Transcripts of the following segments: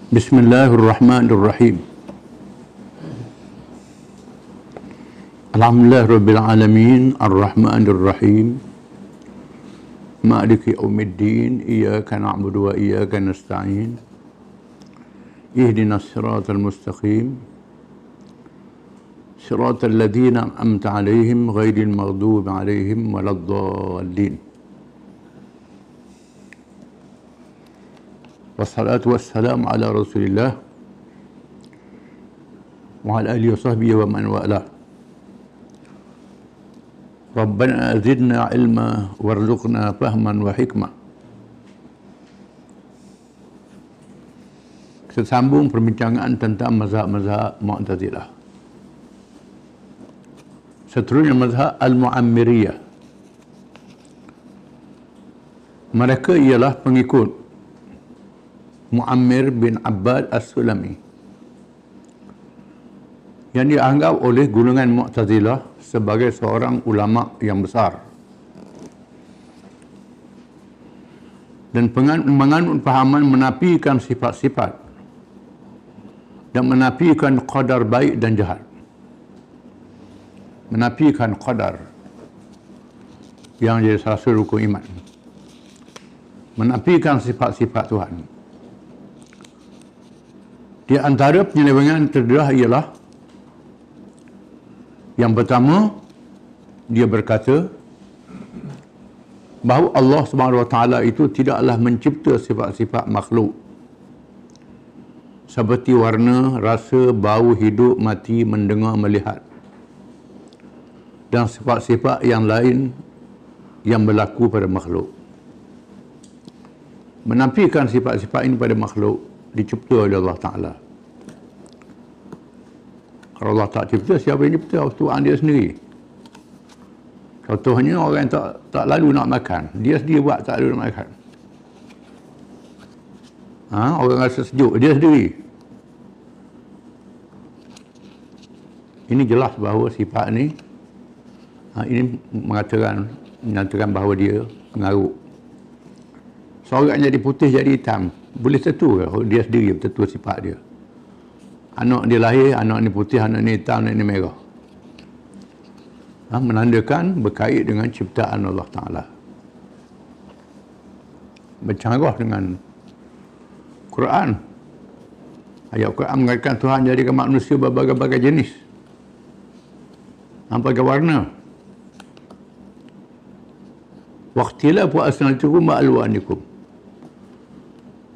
Bismillahirrahmanirrahim. Alhamdulillahirabbil alamin, arrahmanirrahim. Maliki yaumiddin, iyyaka na'budu wa iyyaka nasta'in. Ihdinas siratal mustaqim. Siratal ladzina an'amta 'alaihim ghairil maghdubi 'alaihim waladdallin. Wassalatu wassalamu ala Rasulillah wa ala alihi wa sahbihi wa man wala. Rabbana zidna ilma warzuqna fahman wa hikmah. Kita sambung perbincangan tentang mazhab-mazhab Mu'tazilah. Seterusnya mazhab Al-Mu'ammiriyah. Mereka ialah pengikut Mu'ammir bin Abbad As-Sulami yang dianggap oleh golongan Mu'tazilah sebagai seorang ulama yang besar dan menganut pahaman menafikan sifat-sifat dan menafikan qadar baik dan jahat, menafikan qadar yang jadi salah satu rukun iman, menafikan sifat-sifat Tuhan. Di antara penyelewengan terdedah ialah yang pertama, dia berkata bahawa Allah SWT itu tidaklah mencipta sifat-sifat makhluk seperti warna, rasa, bau, hidup, mati, mendengar, melihat dan sifat-sifat yang lain yang berlaku pada makhluk. Menafikan sifat-sifat ini pada makhluk dicipta oleh Allah Ta'ala. Kalau Allah tak cipta, siapa yang cipta? Tuhan dia sendiri. Contohnya orang yang tak lalu nak makan, dia sendiri buat tak lalu nak makan. Orang rasa sejuk, dia sendiri. Ini jelas bahawa sifat ni ini menyatakan bahawa dia pengaruh. Seorang jadi putih jadi hitam, boleh tentu ke dia sendiri tentu sifat dia? Anak dia lahir, anak ni putih, anak ni hitam, anak ni merah. Menandakan berkait dengan ciptaan Allah Ta'ala. Bercanggah dengan Quran. Ayat Quran mengatakan Tuhan jadikan manusia berbagai-bagai jenis. Berbagai warna. Waqtilafu alsinatikum wa alwanikum.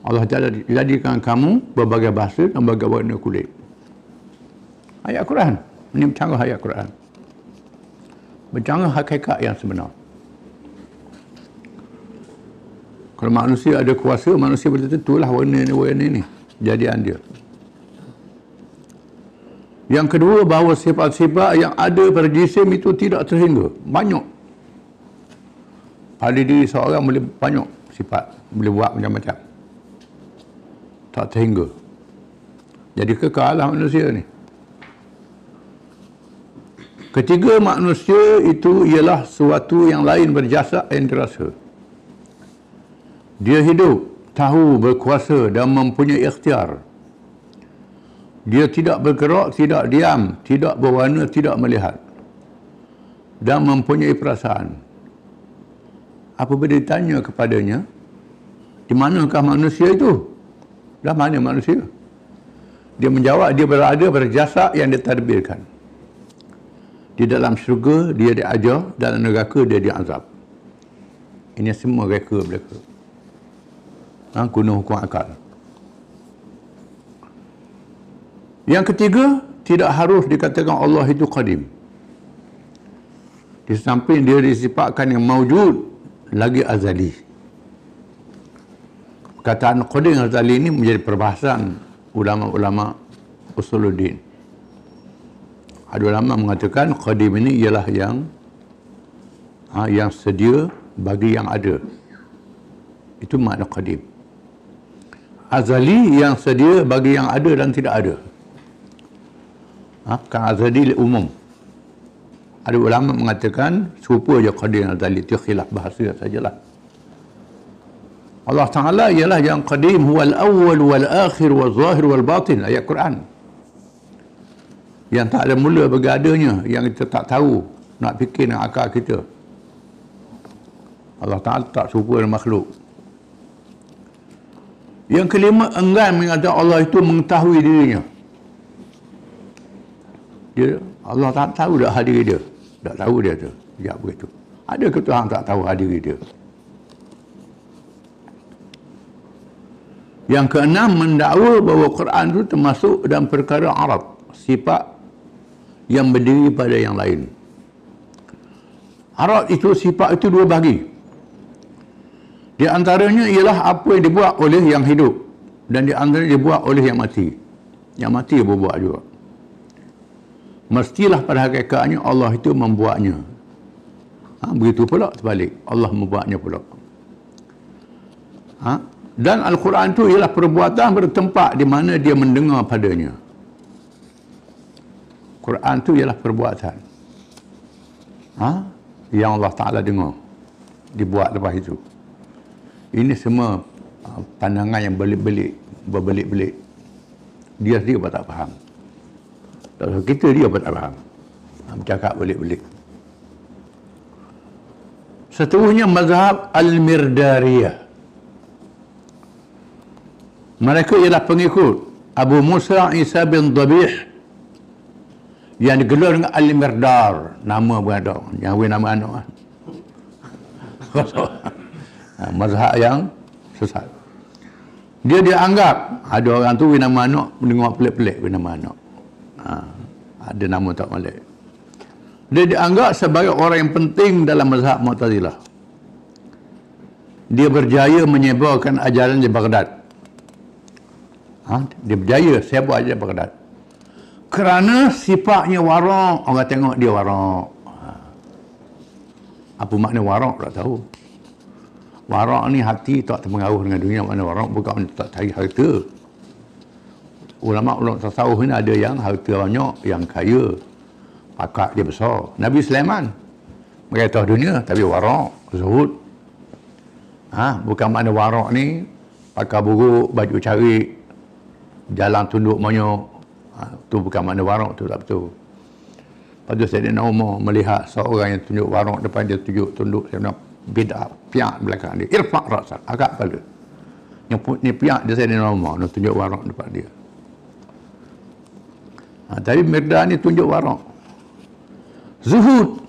Allah Ta'ala jadikan kamu berbagai bahasa dan berbagai warna kulit. Ayat Quran. Ini bercanggah ayat Quran. Bercanggah hakikat yang sebenar. Kalau manusia ada kuasa, manusia boleh tentulah warna ini jadian dia. Yang kedua, bahawa sifat-sifat yang ada pada jisim itu tidak terhingga. Banyak. Pada diri seorang boleh banyak sifat. Boleh buat macam-macam. Tak terhingga. Jadi kekal lah manusia ni. Ketiga, manusia itu ialah sesuatu yang lain berjasa yang dirasa. Dia hidup, tahu, berkuasa dan mempunyai ikhtiar. Dia tidak bergerak, tidak diam, tidak berwarna, tidak melihat. Dan mempunyai perasaan. Apabila ditanya kepadanya, di manakah manusia itu? Dah mana manusia? Dia menjawab, dia berada pada jasad yang ditadbirkan. Di dalam syurga dia diajar, dalam neraka dia diazab. Ini semua reka mereka. Guna hukum akal. Yang ketiga, tidak harus dikatakan Allah itu qadim. Di samping dia disifatkan yang mawjud, lagi azali. Perkataan qadim azali ini menjadi perbahasan ulama-ulama usuluddin. Ada ulama mengatakan qadim ini ialah yang sedia bagi yang ada. Itu makna qadim. Azali yang sedia bagi yang ada dan tidak ada. Kan azali umum. Ada ulama mengatakan serupa je qadim azali, itu khilaf bahasa sajalah. Allah Ta'ala ialah yang qadim, huwal awwal wal akhir wal zahir wal batin, ayat Quran. Yang tak ada mula bergadanya, yang kita tak tahu, nak fikir dengan akal kita. Allah Ta'ala tak serupa dengan makhluk. Yang kelima, enggan mengatakan Allah itu mengetahui dirinya. Allah tak tahu dah hadiri dia. Tak tahu dia tu. Ya begitu. Ada ke Tuhan tak tahu hadiri dia? Yang keenam, mendakwa bahawa Quran itu termasuk dalam perkara Arab, sifat yang berdiri pada yang lain. Arab itu, sifat itu dua bahagi. Di antaranya ialah apa yang dibuat oleh yang hidup, dan di antaranya dibuat oleh yang mati. Yang mati berbuat juga. Mestilah pada hakikatnya Allah itu membuatnya. Begitu pula sebalik, Allah membuatnya pula. Dan Al-Quran itu ialah perbuatan bertempat di mana dia mendengar padanya. Quran itu ialah perbuatan yang Allah Ta'ala dengar, dibuat lepas itu. Ini semua pandangan yang berbelit-belit. Dia sendiri pun tak faham. Kita dia pun tak faham. Bercakap belit-belit. Seterusnya, mazhab Al-Mirdariyah. Mereka ialah pengikut Abu Musa Isa bin Dhabih yang digelar dengan Al-Mirdar. Nama beradak. Yang nama anak. Mazhab yang sesat. Dia dianggap, ada orang tu nama anak mendengar pelik-pelik nama anak. Ada nama tak molek. Dia dianggap sebagai orang yang penting dalam mazhab Mu'tazilah. Dia berjaya menyebarkan ajaran di Baghdad. Dia berjaya sebar ajaran di Baghdad. Kerana sifatnya warak, orang tengok dia warak. Apa makna warak tak tahu. Warak ni hati tak terpengaruh dengan dunia. Makna warak bukan tak cari harta. Ulama tasawuf ni ada yang harta banyak, yang kaya, pakat dia besar. Nabi Sulaiman mereka tahu dunia tapi warak, zuhud. Bukan makna warak ni pakai buruk, baju cari, jalan tunduk monyok. Tu bukan makna warak, tu tak betul. Lepas tu Sayyidina Umar melihat seorang yang tunjuk warak depan dia, tunduk Sayyidina bid'ah, piak belakang dia, irfa' ra'sak, agak kepala. Yang ni piak dia Sayyidina Umar, nak tunjuk warak depan dia. Tapi Mirda ni tunjuk warak. Zuhud.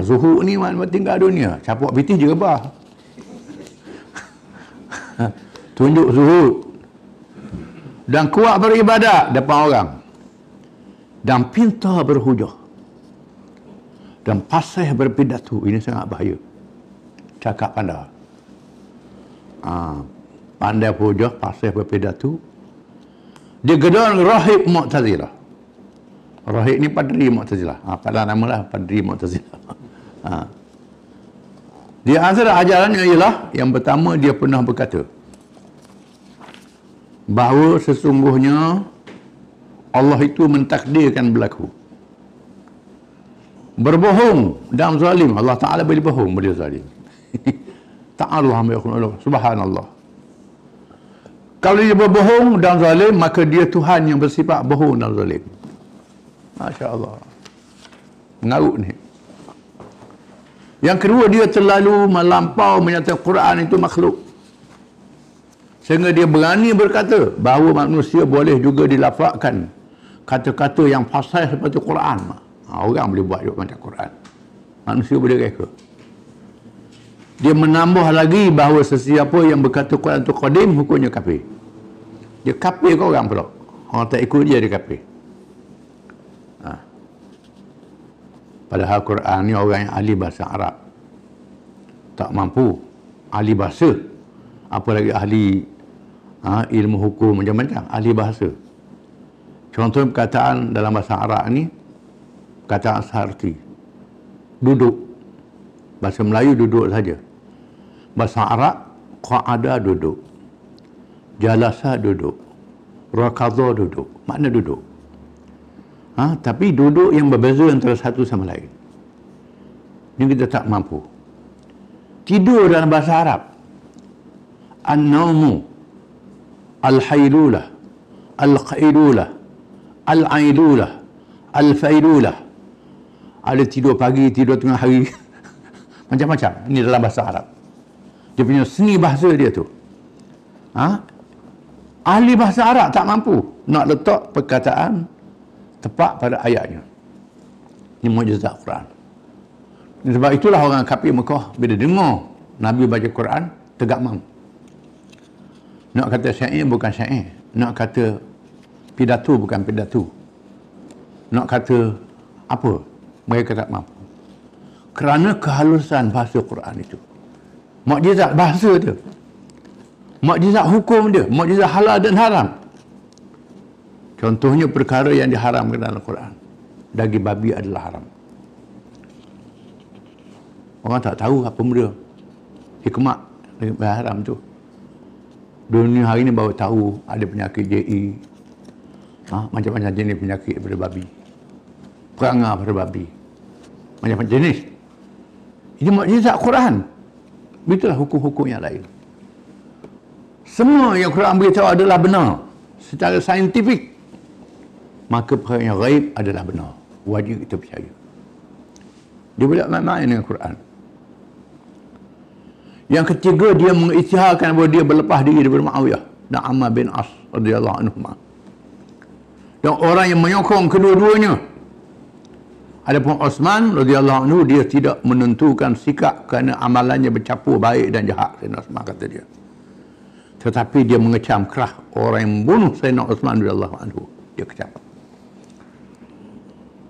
Zuhud ni mana tinggal dunia, capuk bitih je rebah. Tunjuk zuhud. Dan kuat beribadat depan orang. Dan pintar berhujah. Dan fasih berpidato. Ini sangat bahaya. Cakap pandai. Pandai berhujah, fasih berpidato. Dia gedor rahib Mu'tazilah. Rahib ni padri Mu'tazilah. Pada nama lah padri Mu'tazilah. Di antara ajarannya ialah, yang pertama dia pernah berkata bahawa sesungguhnya Allah itu mentakdirkan berlaku. Berbohong dan zalim. Allah Ta'ala boleh bohong, boleh zalim. Ta'ala subhanallah. Kalau dia berbohong dan zalim, maka dia Tuhan yang bersifat bohong dan zalim. Masya Allah. Mengarut ni. Yang kedua, dia terlalu melampau menyatakan Quran itu makhluk. Sehingga dia berani berkata bahawa manusia boleh juga dilafazkan kata-kata yang fasih seperti Quran. Orang boleh buat juga macam Quran. Manusia boleh reka. Dia menambah lagi bahawa sesiapa yang berkata Quran itu qadim, hukumnya kafir. Dia kafir ke orang pula. Orang tak ikut dia kafir. Padahal Quran ni orang yang ahli bahasa Arab. Tak mampu. Ahli bahasa. Apalagi ahli ilmu hukum macam-macam. Ahli bahasa. Contoh perkataan dalam bahasa Arab ni, perkataan searti. Duduk. Bahasa Melayu duduk saja. Bahasa Arab, qa'ada duduk. Jalasa duduk. Rakadha duduk. Makna duduk. Tapi duduk yang berbeza antara satu sama lain. Ini kita tak mampu. Tidur dalam bahasa Arab. an-naumu, al-hailulah, al-qailulah, al-ailulah, al-failulah. Ada tidur pagi, tidur tengah hari. Macam-macam. Ini dalam bahasa Arab. Dia punya seni bahasa dia tu. Ahli bahasa Arab tak mampu nak letak perkataan tepat pada ayatnya. Ini mukjizat Quran. Sebab itulah orang kafir Mekah bila dengar Nabi baca Quran, tegak mam. Nak kata syair bukan syair. Nak kata pidato bukan pidato. Nak kata apa? Mereka tak mampu. Kerana kehalusan bahasa Quran itu. Mukjizat bahasa dia. Mukjizat hukum dia. Mukjizat halal dan haram. Contohnya perkara yang diharamkan dalam Quran. Daging babi adalah haram. Orang tak tahu apa benda hikmat daging babi haram tu. Dunia hari ni baru tahu ada penyakit JE. Macam-macam jenis penyakit pada babi. Perangai pada babi. Macam-macam jenis. Ini mukjizat Quran. Itulah hukum-hukum yang lain. Semua yang Quran beritahu adalah benar secara saintifik. Maka perkara yang ghaib adalah benar. Wajib kita percaya. Dia boleh main-main dengan Quran. Yang ketiga, dia mengisytiharkan bahawa dia berlepas diri daripada Muawiyah dan Ammar bin As radhiyallahu anhuma. Dan orang yang menyokong kedua-duanya. Adapun Osman radhiyallahu anhu, dia tidak menentukan sikap kerana amalannya bercampur baik dan jahat. Sayyidina Osman kata dia. Tetapi dia mengecam kerah orang yang membunuh Sayyidina Osman radhiyallahu anhu. Dia kecam.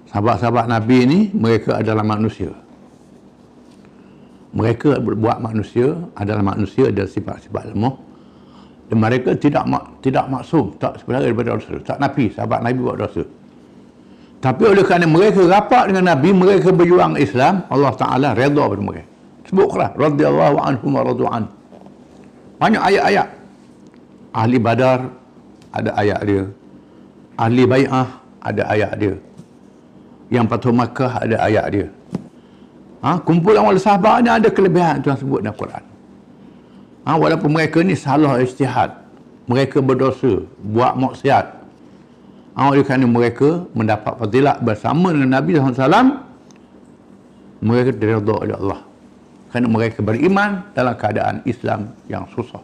Sahabat-sahabat Nabi ini, mereka adalah manusia. Mereka berbuat manusia, adalah manusia, ada sifat-sifat lemah. Dan mereka tidak maksum, tak sebenarnya daripada dosa. Tak Nabi, sahabat Nabi buat dosa. Tapi oleh kerana mereka rapat dengan Nabi, mereka berjuang Islam, Allah Ta'ala redha pada mereka. Sebut kerah, radhiyallahu anhum wa radu'an. Banyak ayat-ayat. Ahli Badar, ada ayat dia. Ahli Bai'ah, ada ayat dia. Yang Fathu Makkah, ada ayat dia. Kumpulan wala sahabat ni ada kelebihan Tuhan sebut dalam Quran. Walaupun mereka ni salah ijtihad, mereka berdosa, buat maksiat, oleh kerana mereka mendapat fadilat bersama dengan Nabi SAW, mereka diredha oleh Allah. Kerana mereka beriman dalam keadaan Islam yang susah,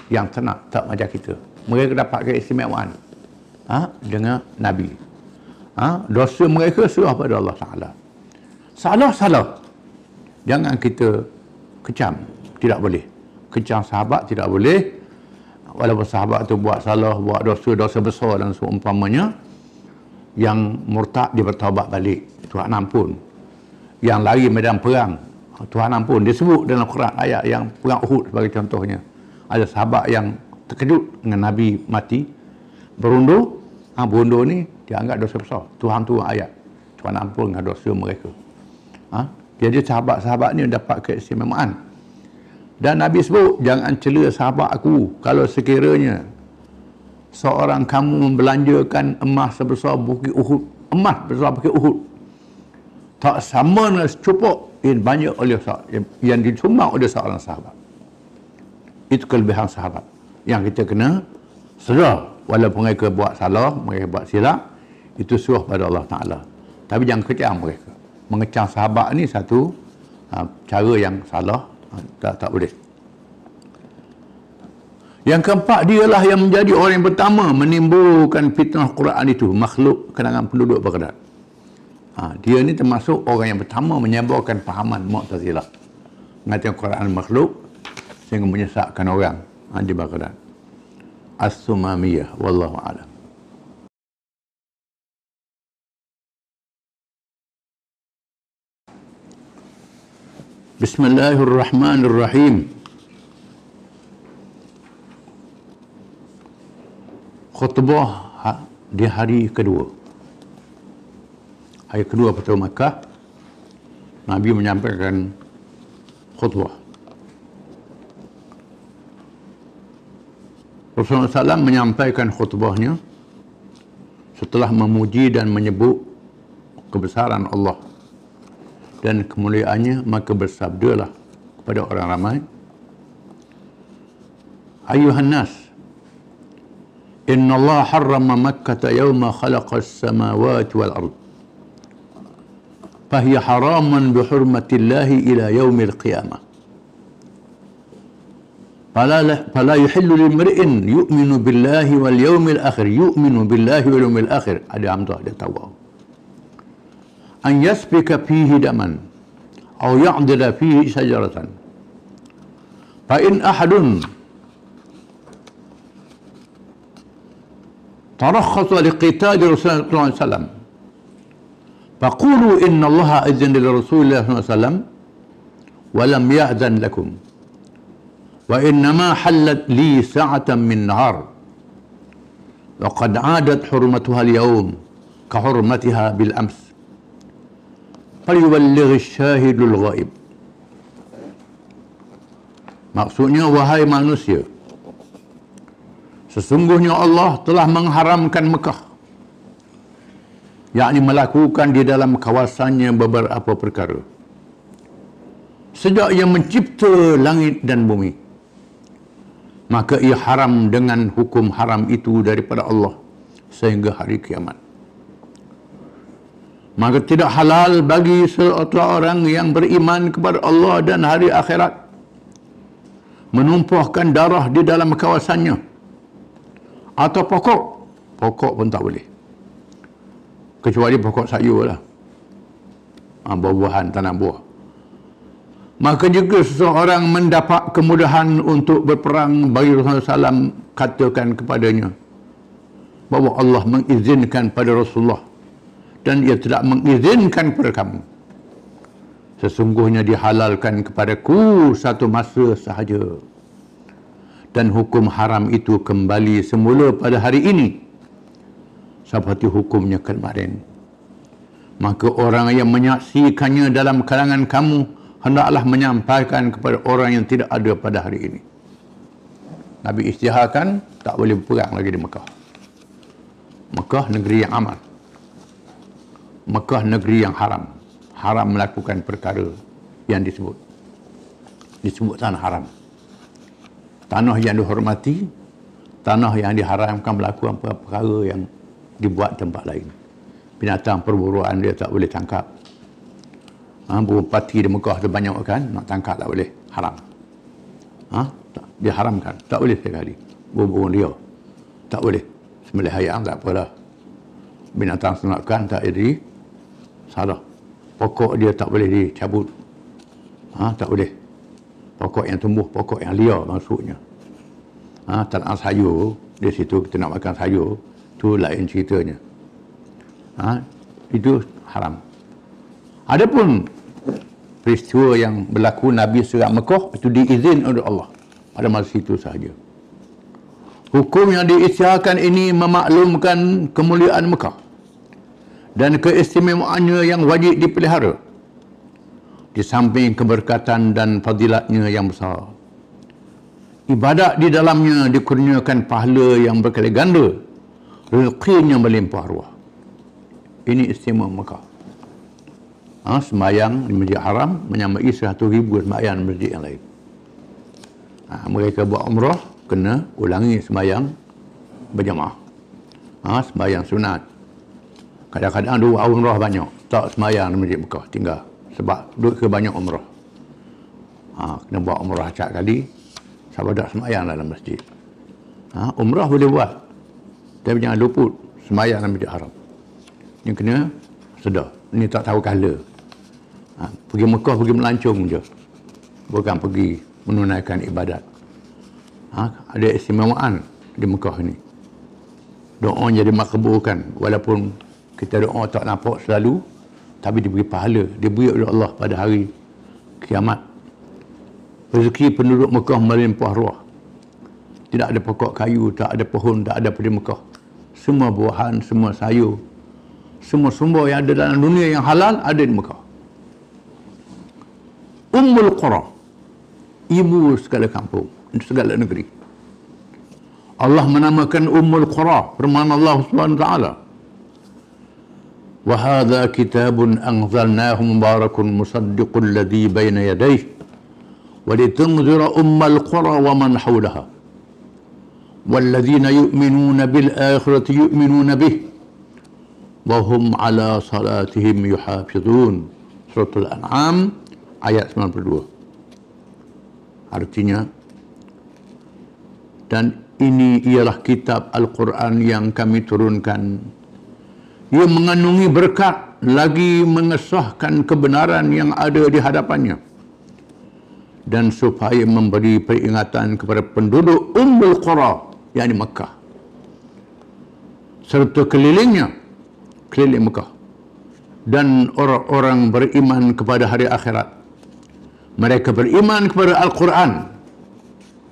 yang tenang, tak macam kita. Mereka dapat keistimewaan dengan Nabi. Dosa mereka serah pada Allah Ta'ala. Salah. Jangan kita kecam. Tidak boleh. Kecam sahabat tidak boleh. Walaupun sahabat tu buat salah, buat dosa besar dan seumpamanya. Yang murtad, dia bertaubat balik. Tuhan ampun. Yang lari medan perang, Tuhan ampun. Dia sebut dalam Quran ayat yang perang Uhud sebagai contohnya. Ada sahabat yang terkejut dengan Nabi mati. Berundur. Berundur ni dianggap dosa besar. Tuhan turun ayat. Tuhan ampun dengan dosa mereka. Jadi sahabat-sahabat ni dapat keistimewaan. Dan Nabi sebut, jangan cela sahabat aku kalau sekiranya seorang kamu membelanjakan emas sebesar bukit Uhud. Emas besar bukit Uhud. Tak sama dengan secupuk yang banyak oleh yang disumbang oleh seorang sahabat. Itu kelebihan sahabat. Yang kita kena serah. Walaupun mereka buat salah, mereka buat silap, itu serah pada Allah Ta'ala. Tapi jangan kecam mereka. Mengecam sahabat ni satu cara yang salah, tak boleh. Yang keempat, dialah yang menjadi orang yang pertama menimbulkan fitnah Quran itu, makhluk kalangan penduduk Baghdad. Dia ni termasuk orang yang pertama menyebarkan fahaman Mu'tazilah, mengatakan Quran makhluk sehingga menyesatkan orang di Baghdad. As-Sumamiyah, wallahu a'lam. Bismillahirrahmanirrahim. Khutbah di hari kedua. Hari kedua Fathu Makkah, Nabi menyampaikan khutbah. Rasulullah SAW menyampaikan khutbahnya setelah memuji dan menyebut kebesaran Allah dan kemuliaannya, maka bersabdalah kepada orang ramai, Ayuhan nas, inna Allah harrama Makkah yawma khalaqa as-samawati wal ard. Fahiya haraman bihurmatillahi ila yaumil qiyamah. Fala yuhillu limri'in yu'minu billahi wal yaumil akhir. Yu'minu billahi wal yaumil akhir. Ada hamzah, ada tawa. An yasbika fihi daman aw ya'dila fihi syajaratan. Fa in ahadun tarakhasa liqitali Rasulullah sallallahu alaihi wasallam faqulu inna Allaha adzana li Rasulillah sallallahu alaihi wasallam wa lam ya'zan lakum wa innama halat li sa'atan min nahar wa qad 'adat hurmatuha al-yawm ka hurmatiha bil ams falyuballigh ash-shahidul ghaib. Maksudnya, wahai manusia, sesungguhnya Allah telah mengharamkan Mekah, yakni melakukan di dalam kawasannya beberapa perkara. Sejak ia mencipta langit dan bumi, maka ia haram dengan hukum haram itu daripada Allah sehingga hari kiamat. Maka tidak halal bagi seorang yang beriman kepada Allah dan hari akhirat menumpahkan darah di dalam kawasannya atau pokok pun tak boleh, kecuali pokok sayur lah, buah-buahan, tanam buah. Maka jika seseorang mendapat kemudahan untuk berperang, bagi Rasulullah SAW katakan kepadanya bahawa Allah mengizinkan pada Rasulullah dan ia tidak mengizinkan kepada kamu. Sesungguhnya dihalalkan kepadaku satu masa sahaja, dan hukum haram itu kembali semula pada hari ini seperti hukumnya kemarin. Maka orang yang menyaksikannya dalam kalangan kamu hendaklah menyampaikan kepada orang yang tidak ada pada hari ini. Nabi isytiharkan tak boleh berperang lagi di Mekah. Mekah negeri yang aman, Mekah negeri yang haram. Haram melakukan perkara yang disebut tanah haram. Tanah yang dihormati, tanah yang diharamkan melakukan perkara yang dibuat tempat lain. Binatang perburuan dia tak boleh tangkap. Burung pati di Mekah tu banyak kan, nak tangkap tak boleh, haram. Dia haramkan, tak boleh sekali. Burung dia tak boleh. Sembelih ayam tak apalah. Binatang senakan tak jadi salah. Pokok dia tak boleh dicabut. Tak boleh. Pokok yang tumbuh, pokok yang liar maksudnya. Tanah sayur, di situ kita nak makan sayur, tu lain ceritanya. Itu haram. Adapun peristiwa yang berlaku Nabi serang Mekah, itu diizin oleh Allah pada masa itu sahaja. Hukum yang diisytiharkan ini memaklumkan kemuliaan Mekah dan keistimewaannya yang wajib dipelihara, di samping keberkatan dan fadilatnya yang besar. Ibadat di dalamnya dikurniakan pahala yang berkali ganda, rezekinya melimpah ruah. Ini istimewa Mekah. Sembahyang di Masjid Haram menyamai 100,000 sembahyang di masjid yang lain. Mereka buat umrah, kena ulangi sembahyang berjamaah. Sembahyang sunat. Kadang-kadang dua umrah banyak, tak sembahyang di Masjid Mekah, tinggal. Sebab duduk ke banyak umrah. Kena buat umrah acak kali, sebab tak sembahyang dalam masjid. Umrah boleh buat, tapi jangan luput sembahyang dalam Masjid Haram. Yang kena sedar, ni tak tahu kala. Pergi Mekah, pergi melancong je, bukan pergi menunaikan ibadat. Ada istimewaan di Mekah ni. Doa jadi makbulkan, walaupun kita doa tak nampak selalu, tapi diberi pahala, diberi oleh Allah pada hari kiamat. Rezeki penduduk Mekah melimpah ruah. Tidak ada pokok kayu, tak ada pohon, tak ada pada Mekah. Semua buahan, semua sayur, semua sumber yang ada dalam dunia yang halal ada di Mekah. Ummul Qura, ibu segala kampung, segala negeri. Allah menamakan Ummul Qura, firman Allah Subhanahu wa taala, "Wa hadza kitabun anzalnahu mubarakun musaddiqul ladzi baina yadayhi wa litunzira ummal qura wa man hawlaha walladzina yu'minuna bil akhirati yu'minuna bih wa hum ala salatihim yuhafizun. Suratul An'am ayat 92. Artinya, dan ini ialah kitab Al-Quran yang kami turunkan. Ia mengandungi berkat, lagi mengesahkan kebenaran yang ada di hadapannya, dan supaya memberi peringatan kepada penduduk Ummul Qura, yakni Mekah, serta keliling Mekah, dan orang-orang beriman kepada hari akhirat. Mereka beriman kepada Al-Quran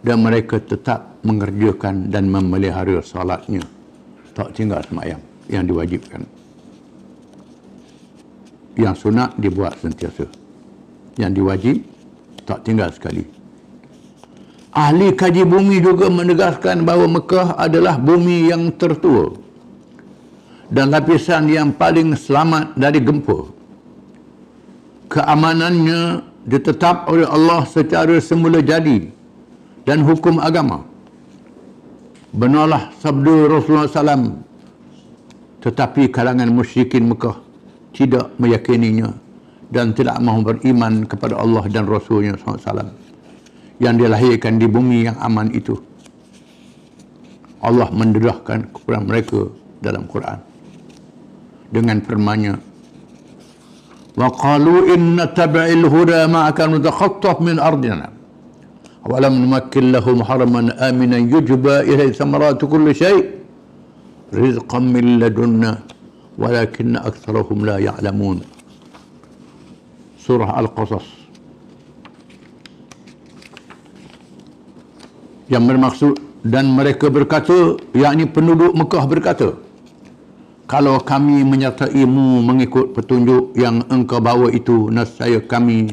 dan mereka tetap mengerjakan dan memelihara salatnya, tak tinggal sembahyang yang diwajibkan. Yang sunat dibuat sentiasa, yang diwajib tak tinggal sekali. Ahli kaji bumi juga menegaskan bahawa Mekah adalah bumi yang tertua dan lapisan yang paling selamat dari gempa. Keamanannya ditetap oleh Allah secara semula jadi dan hukum agama. Benarlah sabda Rasulullah SAW, tetapi kalangan musyrikin Mekah tidak meyakininya dan tidak mahu beriman kepada Allah dan Rasulnya SAW yang dilahirkan di bumi yang aman itu. Allah mendedahkan kepada mereka dalam Quran dengan firman-Nya, wa qalu inna tabi'il huda ma'aka nutakhattaf min ardina wa lam numakkin lahum haraman aminan yujba ilaihi thamaratu kulli syai' rizqan min ladunna walakinna aktsarahum la ya'lamun. Surah Al-Qasas. Yang bermaksud, dan mereka berkata, yakni penduduk Mekah berkata, kalau kami menyertaimu mengikut petunjuk yang engkau bawa itu, nescaya kami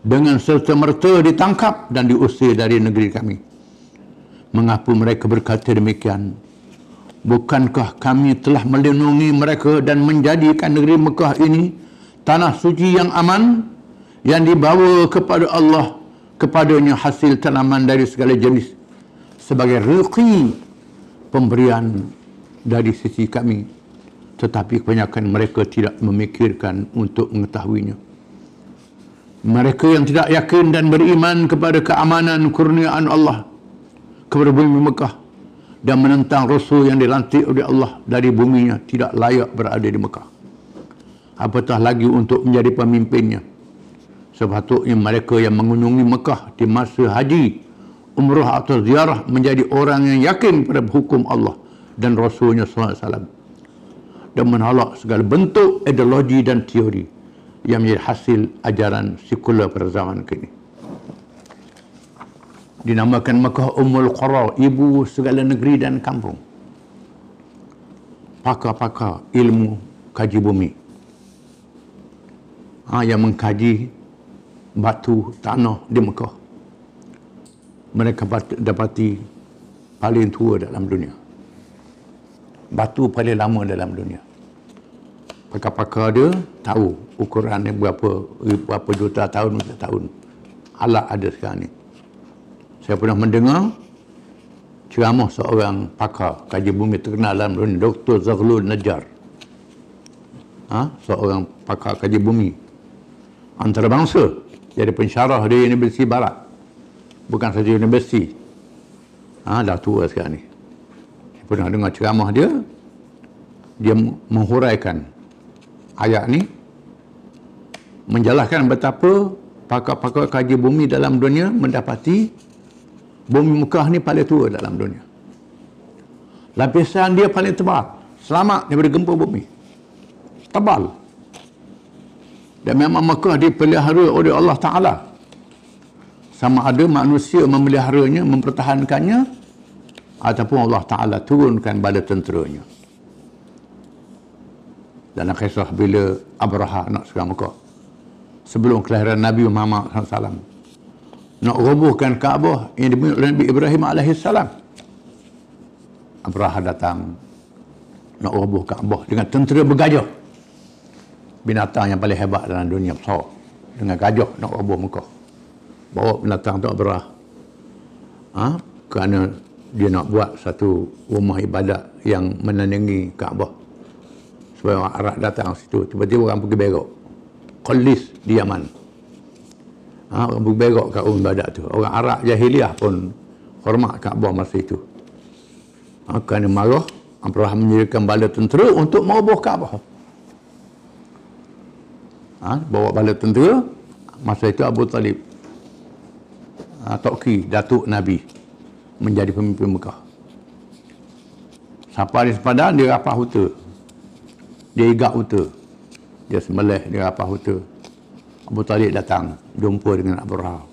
dengan serta-merta ditangkap dan diusir dari negeri kami. Mengapa mereka berkata demikian? Bukankah kami telah melindungi mereka dan menjadikan negeri Mekah ini tanah suci yang aman, yang dibawa kepada Allah, kepadanya hasil tanaman dari segala jenis, sebagai rezeki pemberian dari sisi kami. Tetapi kebanyakan mereka tidak memikirkan untuk mengetahuinya. Mereka yang tidak yakin dan beriman kepada keamanan kurniaan Allah kepada bumi Mekah dan menentang Rasul yang dilantik oleh Allah dari buminya tidak layak berada di Mekah, apatah lagi untuk menjadi pemimpinnya. Sepatutnya mereka yang mengunjungi Mekah di masa haji, umrah atau ziarah menjadi orang yang yakin pada hukum Allah dan Rasulnya SAW dan menolak segala bentuk ideologi dan teori yang menjadi hasil ajaran sekular pada zaman kini. Dinamakan Mekah Ummul Qura, ibu segala negeri dan kampung. Pakar-pakar ilmu kaji bumi yang mengkaji batu tanah di Mekah, mereka dapati paling tua dalam dunia, batu paling lama dalam dunia. Pakar-pakar dia tahu ukurannya berapa juta tahun. Alat ada sekarang ni. Saya pernah mendengar ceramah seorang pakar kaji bumi terkenal dalam dunia, Dr. Zaghlul Najjar. Seorang pakar kaji bumi antarabangsa, jadi pensyarah di Universiti Barat, bukan saja universiti. Dah tua sekarang ni. Saya pernah dengar ceramah dia. Dia menghuraikan ayat ni, menjelaskan betapa pakar-pakar kaji bumi dalam dunia mendapati bumi Mekah ni paling tua dalam dunia. Lapisan dia paling tebal, selamat daripada gempa bumi. Tebal. Dan memang Mekah dipelihara oleh Allah Ta'ala. Sama ada manusia memeliharanya, mempertahankannya, ataupun Allah Ta'ala turunkan bala tenteranya. Dalam kisah bila Abraha nak serang Mekah, sebelum kelahiran Nabi Muhammad SAW, nak robohkan Kaabah yang dibuat oleh Nabi Ibrahim AS. Abraha datang nak roboh Kaabah dengan tentera bergajah, binatang yang paling hebat dalam dunia, besar, dengan gajah nak roboh Mekah. Bawa binatang tu Abraha, kerana dia nak buat satu rumah ibadat yang menandingi Kaabah. Supaya orang Arab datang situ, tiba-tiba orang pergi berok. Qalis di Yaman. Orang pergi berok kat rumah ibadat tu. Orang Arab jahiliah pun hormat Kaabah masa itu. Kerana marah, Abraham menyediakan bala tentera untuk meroboh Kaabah. Bawa bala tentera, masa itu Abu Talib, Toki, Datuk Nabi, menjadi pemimpin Mekah. Siapa di sepadan, dia rapah huta. Dia igak huta. Dia sembelih, dia rapah huta. Abu Talib datang, jumpa dengan Abraham.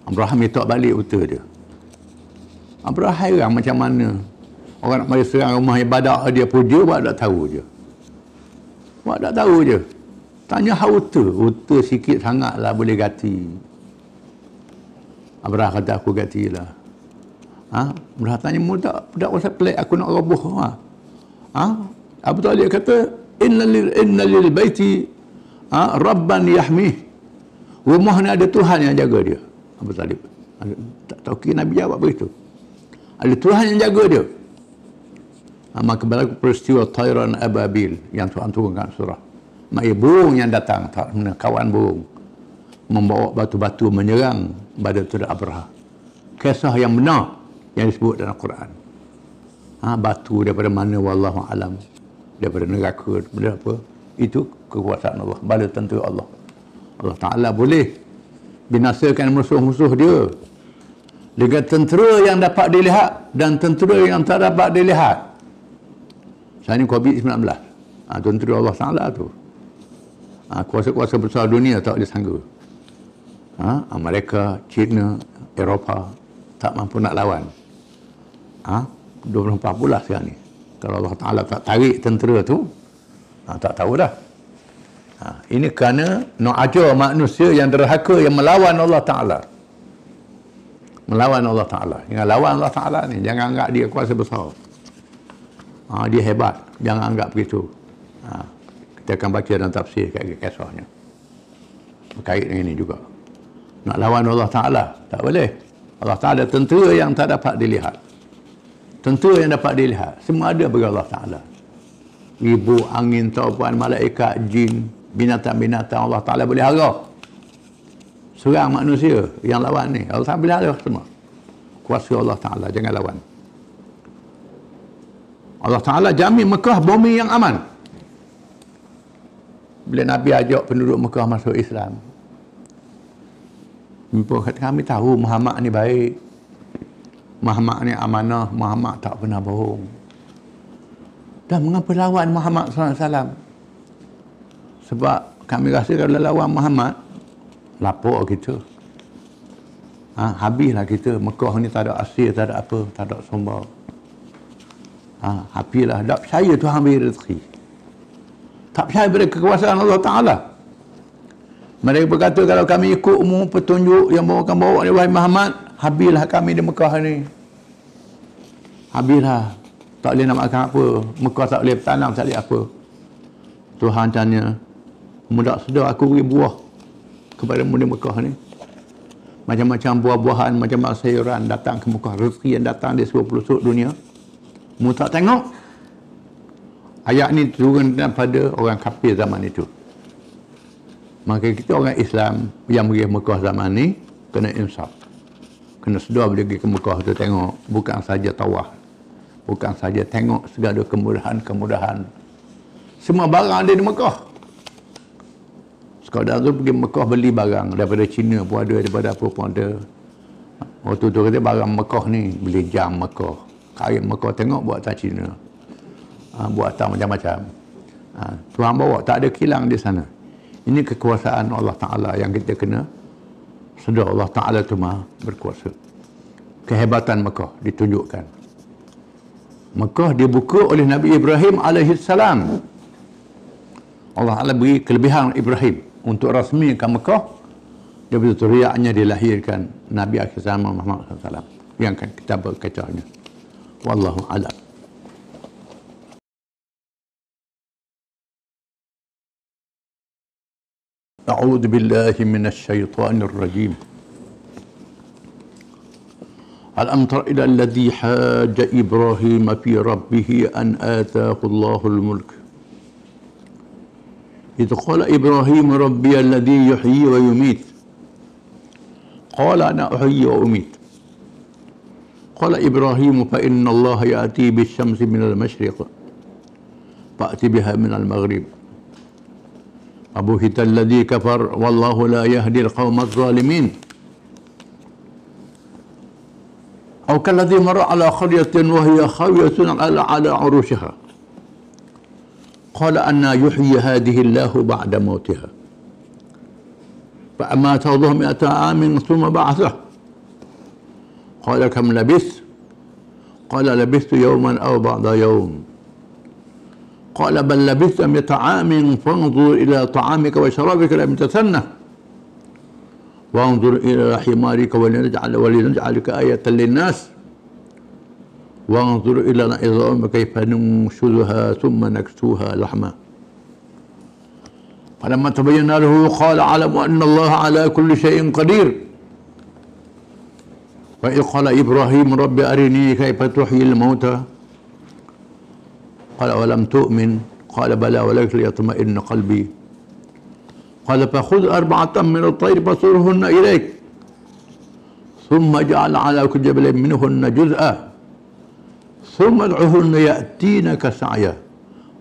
Abraham letak balik huta dia. Abraham heran macam mana orang nak mari serang rumah ibadat dia puja, buat tak tahu je. Buat tak tahu je. Tanya huta. Huta sikit sangatlah boleh ganti. Abraham kata, aku gantilah. Abraham tanya, mudah pasal pelik aku nak roboh. Abu Talib kata, inna lil baiti rabban yahmih. Rumah ni ada Tuhan yang jaga dia. Abu Talib. Tak tahu Nabi jawab begitu. Ada Tuhan yang jaga dia. Maka berlaku peristiwa Tayran Ababil yang Tuhan turunkan surah. Maka burung yang datang, kawan burung, membawa batu-batu menyerang pada tentera Abraha. Kisah yang benar yang disebut dalam Quran. Batu daripada mana, wallahu alam, daripada neraka, daripada apa, itu kekuasaan Allah, bala tentera Allah. Allah Ta'ala boleh binasakan musuh-musuh dia dengan tentera yang dapat dilihat dan tentera yang tak dapat dilihat. Saya ni COVID-19, tentera Allah Ta'ala tu. Kuasa-kuasa besar dunia tak boleh sanggup. Amerika, China, Eropah tak mampu nak lawan. 24 bulan sekarang ni. Kalau Allah Ta'ala tak tarik tentera tu, tak tahu dah. Ini kerana nak ajar manusia yang derhaka yang melawan Allah Ta'ala. Melawan Allah Ta'ala. Jangan lawan Allah Ta'ala ni. Jangan anggap dia kuasa besar. Dia hebat. Jangan anggap begitu. Kita akan baca dalam tafsir kisahnya. Berkait dengan ini juga. Nak lawan Allah Ta'ala, tak boleh. Allah Ta'ala tentera yang tak dapat dilihat. Tentera yang dapat dilihat, semua ada bagi Allah Ta'ala. Ibu, angin, taupan, malaikat, jin, binatang-binatang, Allah Ta'ala boleh harap. Serang manusia yang lawan ni, Allah Ta'ala boleh harap semua. Kuasa Allah Ta'ala, jangan lawan. Allah Ta'ala jamin Mekah bumi yang aman. Bila Nabi ajak penduduk Mekah masuk Islam, kami tahu Muhammad ni baik, Muhammad ni amanah, Muhammad tak pernah bohong. Dan mengapa lawan Muhammad SAW? Sebab kami rasa kalau lawan Muhammad, lapor kita. Habislah kita. Mekah ni tak ada asil, tak ada apa, tak ada sumber. Habislah. Tak percaya Tuhan beri rezeki. Tak percaya pada kekuasaan Allah Ta'ala. Mereka berkata, kalau kami ikutmu petunjuk yang akan bawa oleh wahai Muhammad, habislah kami di Mekah ni. Habislah. Tak boleh nak makan apa. Mekah tak boleh bertanam, tak boleh apa. Tuhan tanya, mudah sedar aku beri buah kepada di Mekah ni. Macam-macam buah-buahan, macam-macam sayuran datang ke Mekah. Rezeki yang datang di seluruh pelosok dunia. Mu tak tengok? Ayat ni turun daripada orang kafir zaman itu. Maka kita orang Islam yang pergi ke Mekah zaman ni kena insaf. Kena sedar bila pergi ke Mekah tu tengok bukan saja tawaf, bukan saja tengok segala kemudahan-kemudahan. Semua barang ada di Mekah. Sekadar tu pergi Mekah beli barang daripada Cina pun ada, daripada apa pun ada. Waktu tu kata barang Mekah ni, beli jam Mekah, kain Mekah, tengok buatan Cina, buatan macam-macam. Tuhan bawa, tak ada kilang di sana. Ini kekuasaan Allah Ta'ala yang kita kena sedar. Allah Ta'ala itu maha berkuasa. Kehebatan Mekah ditunjukkan. Mekah dibuka oleh Nabi Ibrahim alaihissalam. Allah Ta'ala beri kelebihan Ibrahim untuk rasmikan Mekah. Daripada itu riaknya dilahirkan Nabi akhir zaman Muhammad SAW. Yang kita berkacanya. Wallahu a'lam. أعوذ بالله من الشيطان الرجيم Alam tara ila alladhi haja Ibrahim fi rabbih an ataahu Allahul mulk. إذ قال إبراهيم ربي الذي يحيي ويميت قال أنا أحيي وأميت قال إبراهيم فإن الله يأتي بالشمس من المشرق فأت بها من المغرب فبهت الذي كفر والله لا يهدي القوم الظالمين أو كالذي مر على قرية وهي خاوية على عروشها قال أنا يحيي هذه الله بعد موتها فأماته الله 100 عام ثم بعثه قال كم لبثت قال لبثت يوما أو بعض يوم قال بل لبثت 100 عام فانظر إلى طعامك وشرابك لم يتسنه وانظر إلى حمارك ولنجعلك آية للناس وانظر إلى العظام كيف ننشزها ثم نكسوها لحما فلما تبين له قال أعلم أن الله على كل شيء قدير وإذ قال إبراهيم رب أرني كيف تحيي الموتى قال ولم تؤمن قال بلى ولكن ليطمئن قلبي قال فخذ 4 من الطير فصرهن إليك ثم اجعل على كل جبل منهن جزءا ثم ادعهن يأتينك سعيا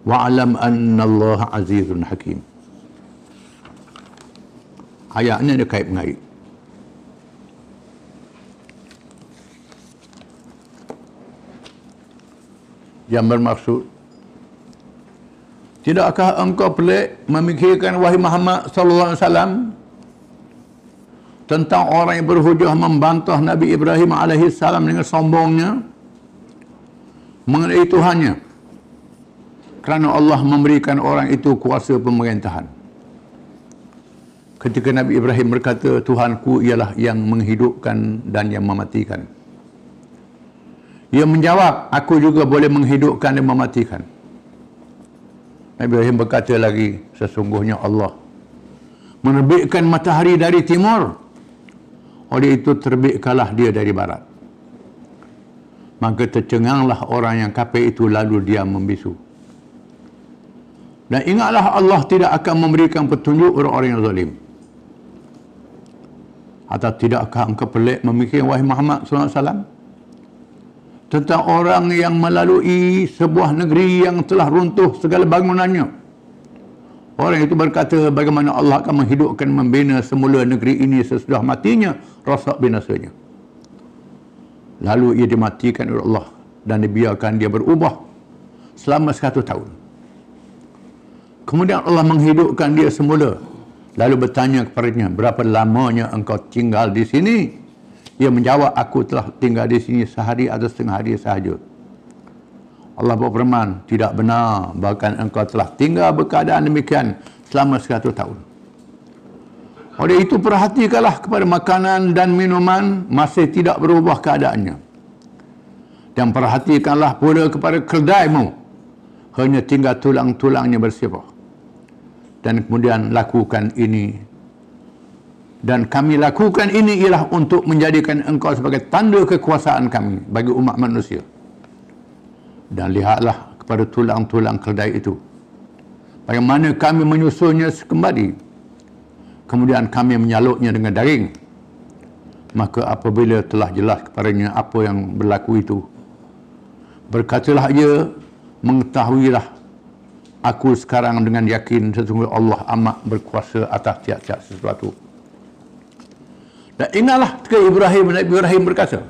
واعلم أن الله عزيز حكيم. Ayat ini dia kait mengait. Yang bermaksud, tidakkah engkau pelik memikirkan wahai Muhammad sallallahu alaihi wasallam tentang orang yang berhujah membantah Nabi Ibrahim alaihi salam dengan sombongnya mengenai Tuhannya, kerana Allah memberikan orang itu kuasa pemerintahan. Ketika Nabi Ibrahim berkata, Tuhanku ialah yang menghidupkan dan yang mematikan. Ia menjawab, aku juga boleh menghidupkan dan mematikan. Nabi Ibrahim berkata lagi, sesungguhnya Allah menerbitkan matahari dari timur, oleh itu terbitkanlah dia dari barat. Maka tercenganglah orang yang kafir itu lalu dia membisu. Dan ingatlah Allah tidak akan memberikan petunjuk orang-orang yang zalim. Atau tidakkah engkau pelik memikirkan wahai Muhammad SAW tentang orang yang melalui sebuah negeri yang telah runtuh segala bangunannya. Orang itu berkata, bagaimana Allah akan menghidupkan membina semula negeri ini sesudah matinya rosak binasanya. Lalu ia dimatikan oleh Allah dan dibiarkan dia berubah selama 100 tahun. Kemudian Allah menghidupkan dia semula. Lalu bertanya kepadanya, berapa lamanya engkau tinggal di sini? Ia menjawab, aku telah tinggal di sini sehari atau setengah hari sahaja. Allah berfirman, tidak benar, bahkan engkau telah tinggal berkeadaan demikian selama 100 tahun. Oleh itu perhatikanlah kepada makanan dan minuman masih tidak berubah keadaannya. Dan perhatikanlah pula kepada keledaimu, hanya tinggal tulang-tulangnya bersifat. Dan kemudian lakukan ini. Dan kami lakukan ini ialah untuk menjadikan engkau sebagai tanda kekuasaan kami bagi umat manusia. Dan lihatlah kepada tulang-tulang keledai itu, bagaimana kami menyusunnya kembali. Kemudian kami menyalutnya dengan daging. Maka apabila telah jelas kepadanya apa yang berlaku itu, berkatalah ia, mengetahuilah aku sekarang dengan yakin sesungguhnya Allah amat berkuasa atas tiap-tiap sesuatu. Dan ingatlah ketika Nabi Ibrahim berkata,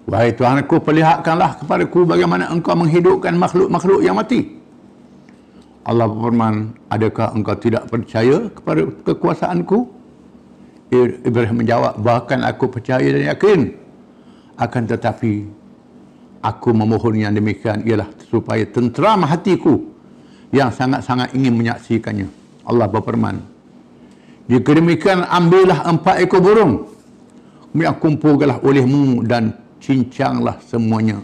wahai Tuhanku, perlihatkanlah kepadaku bagaimana engkau menghidupkan makhluk-makhluk yang mati. Allah berfirman, adakah engkau tidak percaya kepada kekuasaanku? Ibrahim menjawab, bahkan aku percaya dan yakin. Akan tetapi aku memohon yang demikian ialah supaya tenteram hatiku yang sangat-sangat ingin menyaksikannya. Allah berfirman, jika demikian ambillah 4 ekor burung, kemudian kumpulkanlah olehmu dan cincanglah semuanya.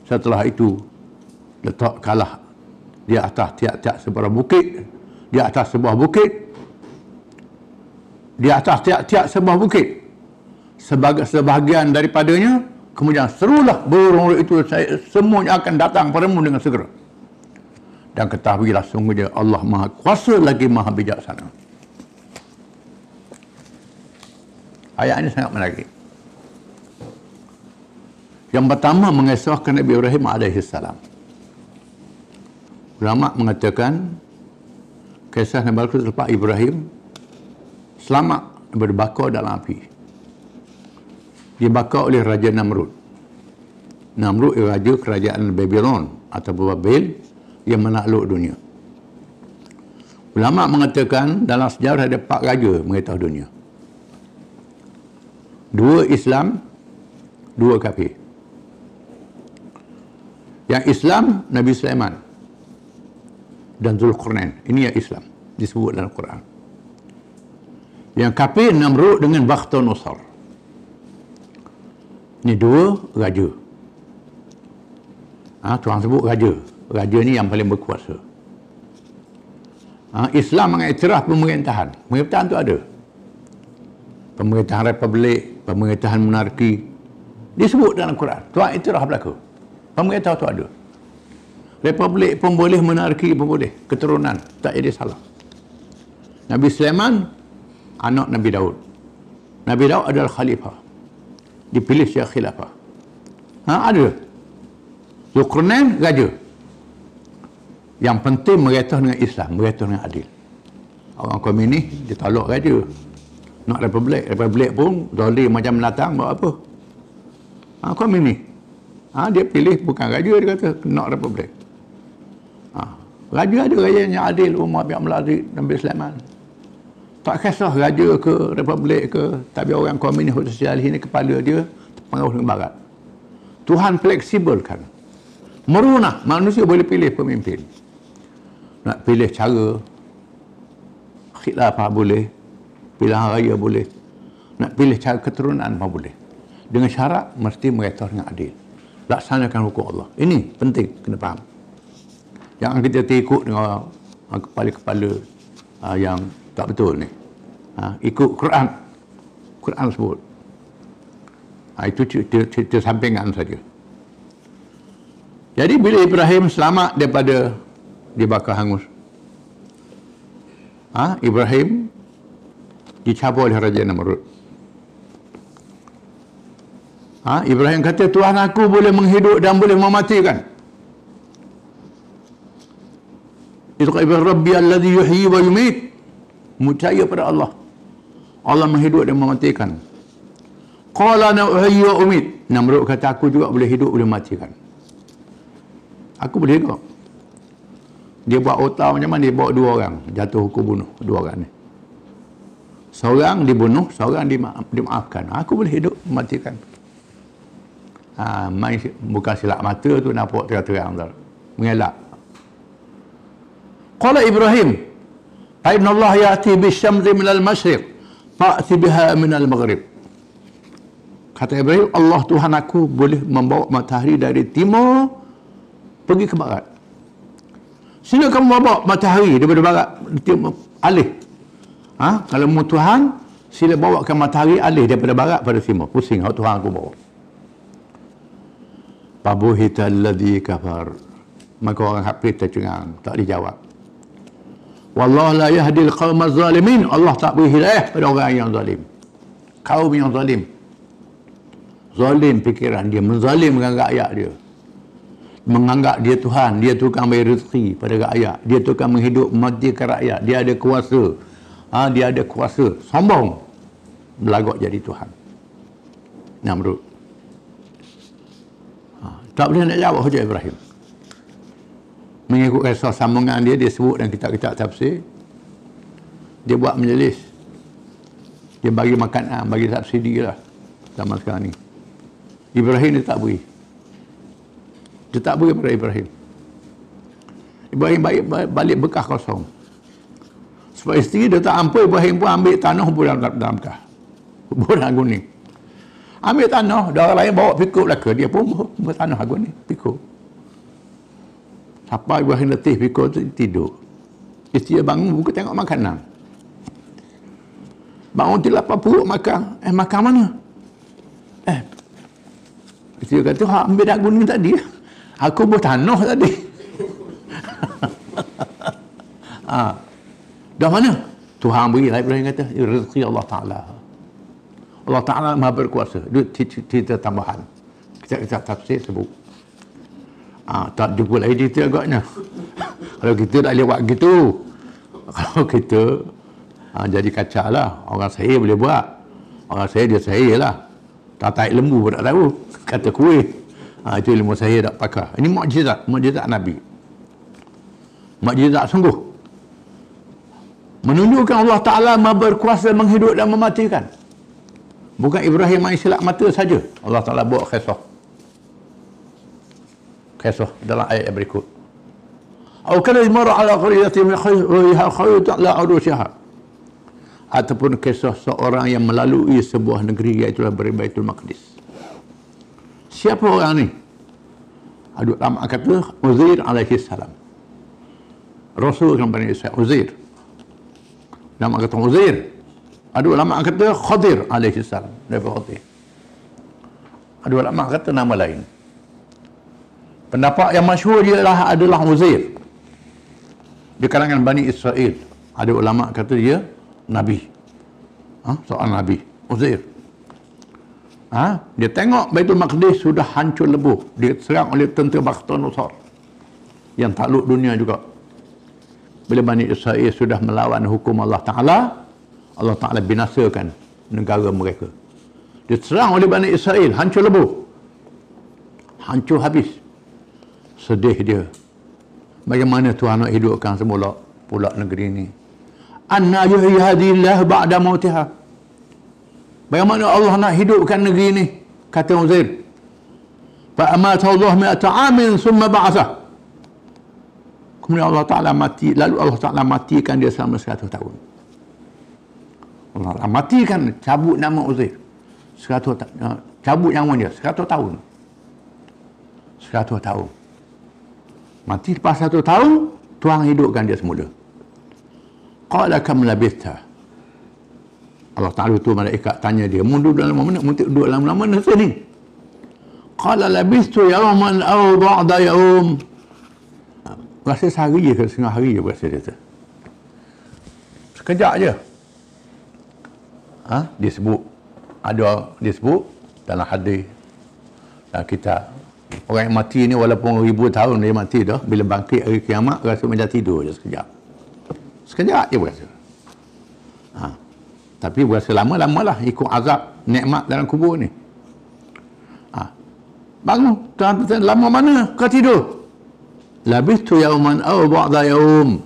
Setelah itu letakkanlah di atas tiap-tiap sebuah bukit, di atas sebuah bukit, di atas tiap-tiap sebuah bukit. Sebahagian daripadanya Kemudian serulah burung itu, semuanya akan datang padamu dengan segera. Dan ketahuilah sungguhnya Allah Maha Kuasa lagi Maha Bijaksana. Ayat ini sangat menarik. Yang pertama mengesahkan Nabi Ibrahim alaihissalam. Ulama mengatakan kisah Nabi Ibrahim selamat berbakar dalam api. Dibakar oleh Raja Namrud. Namrud raja kerajaan Babylon atau Babel yang menakluk dunia. Ulama mengatakan dalam sejarah ada 4 raja mengetah dunia. 2 Islam, 2 kafir. Yang Islam Nabi Sulaiman dan Zulkarnain. Ini yang Islam disebut dalam Quran. Yang kafir Namrud dengan Bakhtanosar. Ini 2 raja. Tuan sebut raja. Raja ni yang paling berkuasa. Islam mengiktiraf pemerintahan. Pemerintahan tu ada. Pemerintahan republik, pemerintahan monarki. Disebut dalam Quran. Tuan iktiraf berlaku. Pemerintah tu ada. Republik pun boleh, monarki pun boleh. Keturunan. Tak jadi salah. Nabi Sulaiman, anak Nabi Daud. Nabi Daud adalah khalifah. Dipilih sebagai khilafah. Ada. Zulkarnain, raja. Yang penting mereka dengan Islam, mereka dengan adil. Orang komunis dia tolak raja. Nak republik, republik pun zalim macam menatang buat apa? Komunis. Dia pilih bukan raja, dia kata nak republik. Raja ada raja yang adil, Umar bin Abdul Aziz, Nabi Sulaiman. Tak kisah raja ke republik ke, tapi orang komunis sosial ini kepala dia terpengaruh dengan barat. Tuhan fleksibel kan. Merunah, manusia boleh pilih pemimpin. Nak pilih cara khilafah boleh, pilihan raya boleh, nak pilih cara keturunan pun boleh. Dengan syarat mesti mereka dengan adil. Laksanakan hukum Allah. Ini penting kena faham. Jangan kita ikut dengan kepala-kepala yang tak betul ni. Ikut Quran. Quran sebut. Itu cerita sampingan saja. Jadi bila Ibrahim selamat daripada dibakar hangus, Ibrahim dicabar oleh Raja Namrud. Ibrahim kata, Tuhan aku boleh menghidup dan boleh mematikan. Itu kata Rabbi alladhi yuhyi wa yumit. Percaya pada Allah. Allah menghidup dan mematikan. Qala ana uhyi wa umit. Namrud kata, aku juga boleh hidup, boleh matikan. Aku boleh juga. Dia buat otak macam mana? Dia bawa 2 orang. Jatuh hukum bunuh 2 orang ni. Seorang dibunuh, seorang dimaafkan. Aku boleh hidup, mematikan. Bukan silap mata tu nampak terang-terang. Mengelak. Qala Ibrahim, Inna Allah ya'ti bisyamsi minal masyriq, fa'ti biha minal maghrib. Kata Ibrahim, Allah Tuhan aku boleh membawa matahari dari timur pergi ke barat. Sila kamu bawa matahari daripada barat, timur, alih. Kalau mau Tuhan, sila bawakan matahari alih daripada barat pada timur. Pusing, Tuhan aku bawa. Fabuhita alladhi kafar. Maka orang kafir tercengang, tak dijawab. Wallahu la yahdil qawmaz zalimin. Allah tak beri hidayah pada orang yang zalim. Kaum yang zalim. Zalim fikiran dia, menzalimkan rakyat dia. Menganggap dia Tuhan, dia tukang beri rezeki pada rakyat, dia tukang menghidup mematikan rakyat, dia ada kuasa. Dia ada kuasa, sombong. Belagak jadi Tuhan. Namrud. Tak boleh nak jawab hujah Ibrahim. Mengikut kisah sambungan dia sebut dalam kitab-kitab tafsir. Dia buat majlis. Dia bagi makanan, bagi subsidi lah. Zaman sekarang ni. Ibrahim dia tak beri. Dia tak beri pada Ibrahim. Ibrahim balik bekas kosong. Sebab isteri dia tak ampuh, Ibrahim pun ambil tanah pun dalam bekas. Bulan guning. Ambil tanah, orang lain bawa pikul belaka, dia pun bertanah guning, pikul. Sampai Ibrahim letih pikul tu tidur. Isteri dia bangun, buka tengok makanan. Bangun dia lapar perut makan. Makan mana? Dia kata, ambil nak gunung tadi. Aku bertanah tadi. Dah mana? Tuhan beri lah. Ibrahim kata, rezeki Allah Ta'ala. Allah Ta'ala maha berkuasa. Itu cerita tambahan. Kita tafsir sebut. Tak jumpa lagi cerita agaknya. Kalau kita tak lewat gitu. Kalau kita jadi kacak lah. Orang saya boleh buat. Orang saya dia saya lah. Tatai lembu pun tak tahu. Kata kuih. Itu ilmu saya tak pakai. Ini mukjizat. Mukjizat Nabi. Mukjizat sungguh. Menunjukkan Allah Ta'ala maha berkuasa menghidup dan mematikan. Bukan Ibrahim AS mata saja. Allah Ta'ala buat kisah dalam ayat yang berikut. Atau kana mar'a ala qaryatin khayha khayta la urushaha. Ataupun kisah seorang yang melalui sebuah negeri, iaitu Baitul Maqdis. Siapa orang ni? Ada ulama kata Uzair alaihi salam. Rasul kan Bani Israil, Uzair. Ulama kata Uzair. Ada ulama kata Khadir alaihi salam. Daripada Khadir. Ada ulama kata nama lain. Pendapat yang masyhur dia adalah Uzair. Di kalangan Bani Israel. Ada ulama kata dia Nabi. Seorang Nabi. Uzair. Dia tengok Baitul Maqdis sudah hancur lebur. Dia serang oleh tentera Bakhtanusar yang takluk dunia juga. Bila Bani Israel sudah melawan hukum Allah Ta'ala, Allah Ta'ala binasakan negara mereka. Dia serang oleh Bani Israel, hancur lebur. Hancur habis. Sedih dia. Bagaimana Tuhan nak hidupkan semula pula negeri ini? Anna yuhyi hadhillah ba'da mautiha. Bagaimana Allah nak hidupkan negeri ini? Kata Uzair. Fa amatahu Allah mi'ata amin summa ba'athah. Kemudian Allah Ta'ala mati, lalu Allah Ta'ala matikan dia selama 100 tahun. Allah Ta'ala matikan, cabut nama Uzair. 100 cabut nyawa dia 100 tahun. 100 tahun. Mati lepas 100 tahun, Tuhan hidupkan dia semula. Qala kam labitha. Allah Ta'ala tu malaikat tanya dia, mu duduk dalam mana? Mu duduk dalam mana sini? Qala labistu yawman aw ba'da yawm. Rasa sehari ke setengah hari je berasa dia tu. Sekejap je. Dia sebut dalam hadis dalam kitab. Orang yang mati ni walaupun ribu tahun dia mati dah, bila bangkit hari kiamat rasa macam tidur je sekejap. Sekejap je berasa. Tapi berasa lama-lama lah ikut azab nikmat dalam kubur ni. Bangun, Tuhan lama mana kau tidur? Labistu yauman aw ba'da yaum.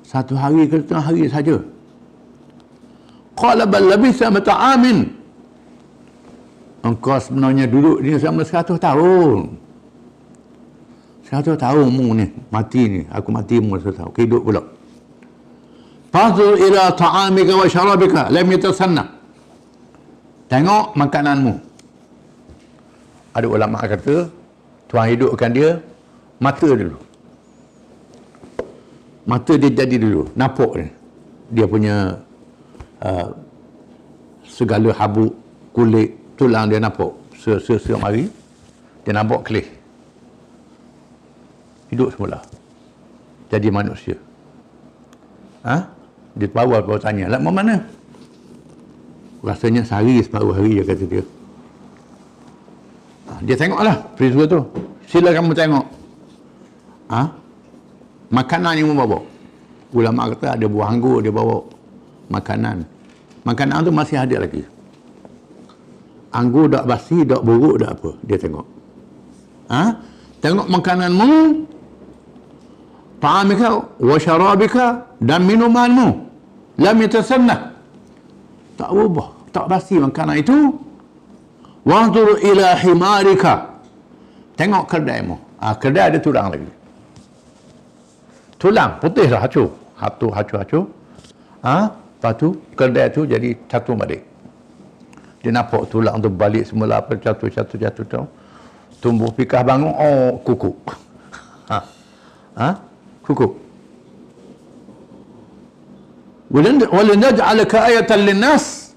Satu hari ke setengah hari saja. Qala bal labisa mata'amin. Engkau sebenarnya duduk ni selama 100 tahun. 100 tahun mu ni, mati ni. Aku mati mu 100 tahun. Hidup pula. Fazur ila ta'amika wa syarabika lam yatasanna. Tengok makananmu. Ada ulama kata Tuhan hidupkan dia mata dulu. Mata dia jadi dulu, nampak dia punya segala habuk, kulit, tulang dia nampak. Setiap hari dia nampak kelih. Hidup semula. Jadi manusia. Dia bawa tanya, lama mana? Rasanya sehari separuh hari dia kata dia. Dia tengoklah peristiwa tu. Sila kamu tengok. Makanan yang membawa. Ulama kata ada buah anggur dia bawa makanan. Makanan tu masih ada lagi. Anggur dak basi, dak buruk, dak apa. Dia tengok. Tengok makananmu, ta'amika wa syarabika, dan minumanmu. Lam yatasanna. Tak berubah, tak basi makanan itu. Wanzur ila himarika. Tengok kedaimu. Kedai ada tulang lagi. Tulang putih lah hacu. Hacu. Lepas tu kedai tu jadi satu balik. Dia nampak tulang tu balik semula apa jatuh. Tumbuh pikah bangun, kukuk. Kukuk. Walinaj'alaka ayatan linnas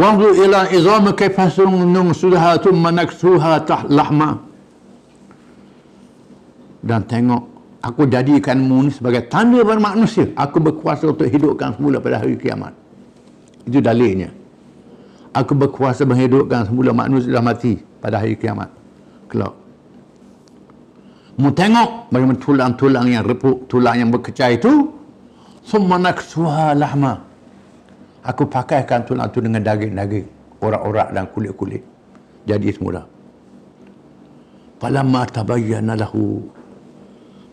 Wanzur ila izama kaifa nunsuha thumma naksuha lahma. Dan tengok, aku jadikanmu ni sebagai tanda pada manusia. Aku berkuasa untuk hidupkan semula pada hari kiamat. Itu dalilnya. Aku berkuasa menghidupkan semula manusia dah mati pada hari kiamat. Kelak. Mu tengok bagaimana tulang-tulang yang repuk, tulang yang berkecah itu, summa naksuha lahma. Aku pakaikan tulang itu dengan daging-daging, orak-orak dan kulit-kulit. Jadi semula. Falamma tabayyana lahu,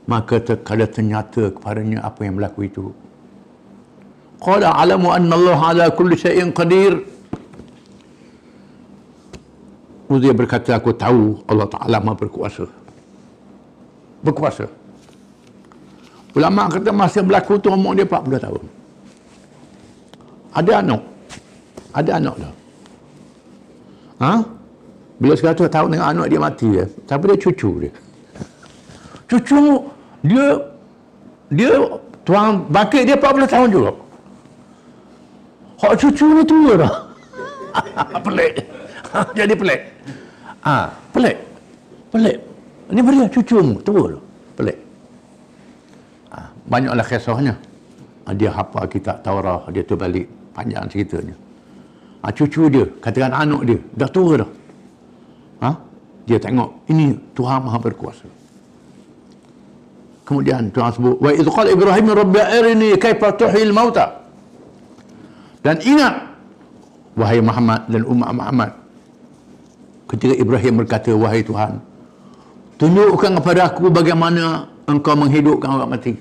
maka terkala ternyata kepadanya apa yang berlaku itu. Qala a'lamu anna Allah ala kulli syai'in qadir. Uzair berkata, aku tahu Allah Ta'ala Maha berkuasa. Berkuasa. Ulama kata masa berlaku tu umur dia 40 tahun. Ada anak. Ada anak dah. Ha? Bila 100 tahun dengan anak dia mati ya. Tapi dia cucu dia. Cucu dia tuang bangkit dia 40 tahun juga. Hak cucu ni tua dah. Pelik. Jadi pelik. Pelik. Pelik. Ini beri cucumu tua dah. Pelik. Banyaklah kisahnya. Dia hafal kitab Taurah, dia terbalik panjang ceritanya. Cucu dia, katakan anak dia, dah tua dah. Dia tengok, ini Tuhan Maha berkuasa. Kemudian Tuhan sebut, wa idh qala Ibrahim rabbi arini kaifa tuhyil mauta. Dan ingat, wahai Muhammad dan umat Muhammad, ketika Ibrahim berkata, wahai Tuhan, tunjukkan kepada aku bagaimana engkau menghidupkan orang mati.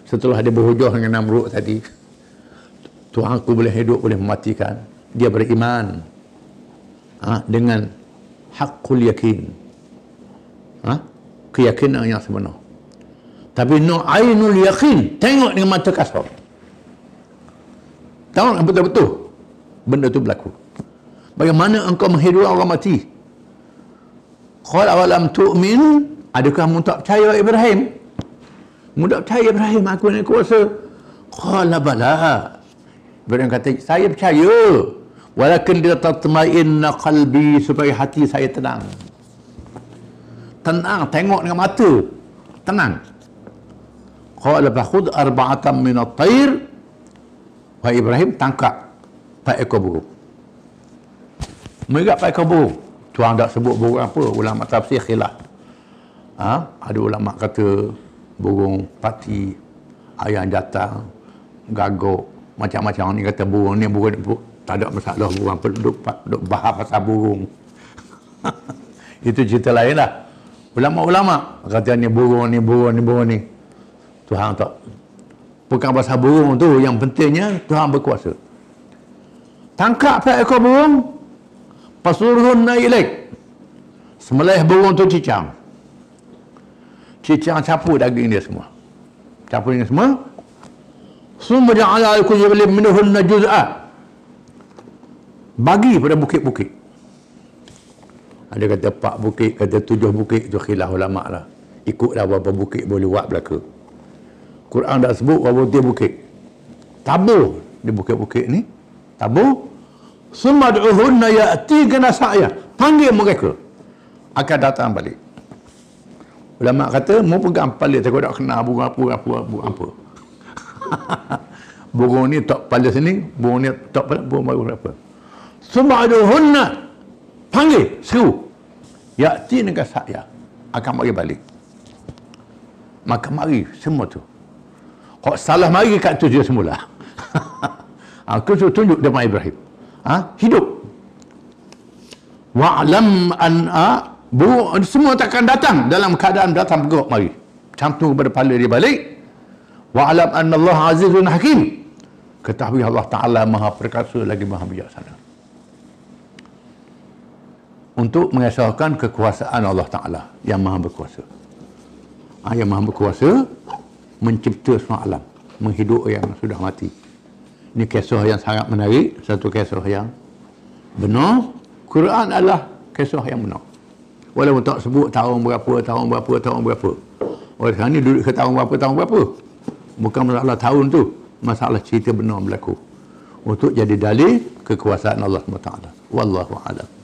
Setelah dia berhujah dengan Namrud tadi, Tuhan aku boleh hidup, boleh mematikan. Dia beriman dengan haqqul yakin, keyakinan yang sebenar. Tapi ainul yakin, tengok dengan mata kasar. Tengok betul-betul benda itu berlaku. Bagaimana engkau menghidupkan orang mati? Qala awalam tu'min, adakah kamu tak percaya Ibrahim? Kamu tak percaya Ibrahim aku ni kuasa? Qala bala. Ibrahim kata, saya percaya. Walakin dia tatma'inna qalbi, supaya hati saya tenang. Tenang, tengok dengan mata. Tenang. Qala fakhudh arba'atan min at-tayr. Wahai Ibrahim, tangkap 4 ekor burung. Mereka 4 ekor burung. Tuhan tak sebut burung apa. Ulama tafsir khilaf. Ada ulama kata burung pati, ayam datang, gagak, macam-macam. Ni kata burung ni burung tak ada masalah, burung penduduk bahas pasal burung. Itu cerita lain lah. Ulama-ulama kata ni burung ni, burung ni, burung ni. Tuhan tak. Bukan pasal burung tu, yang pentingnya Tuhan berkuasa. Tangkap 4 ekor burung, pasurhunna ilaik. Sembelih burung tu cicang. Cicang campur daging dia semua. Campur dengan semua. Summa ja'ala al-kulli jabalin minhunna juz'a. Bagi pada bukit-bukit. Ada kata 4 bukit, kata 7 bukit, itu khilaf ulama lah. Ikutlah berapa bukit boleh buat belaka. Quran dah sebut berapa bukit. Tabur di bukit-bukit ni. Tabur. Summa du'uhunna ya'tikana sa'ya. Panggil mereka. Akan datang balik. Ulama kata, mau pegang kepala, takut tak kena burung apa. Burung ni tak kepala sini, burung ni tak kepala, burung apa. Summa du'uhunna. Panggil, seru. Ya'tikana sa'ya. Akan mari balik. Maka mari semua tu. Kalau salah mari kat tu dia semula. Aku tunjuk depan Ibrahim. Hidup. Wa'lam an'a, semua takkan datang dalam keadaan datang bergerak mari. Cantum kepada kepala dia balik. Wa'lam anna Allah azizun hakim. Ketahui Allah Ta'ala Maha perkasa lagi Maha bijaksana. Untuk mengesahkan kekuasaan Allah Ta'ala yang Maha berkuasa. Yang Maha berkuasa mencipta semua alam, menghidup yang sudah mati. Ini kisah yang sangat menarik, satu kisah yang benar. Quran adalah kisah yang benar. Walaupun tak sebut tahun berapa. Oleh kerana ni duduk ke tahun berapa. Bukan masalah tahun tu, masalah cerita benar berlaku. untuk jadi dalil kekuasaan Allah SWT. Wallahu a'lam.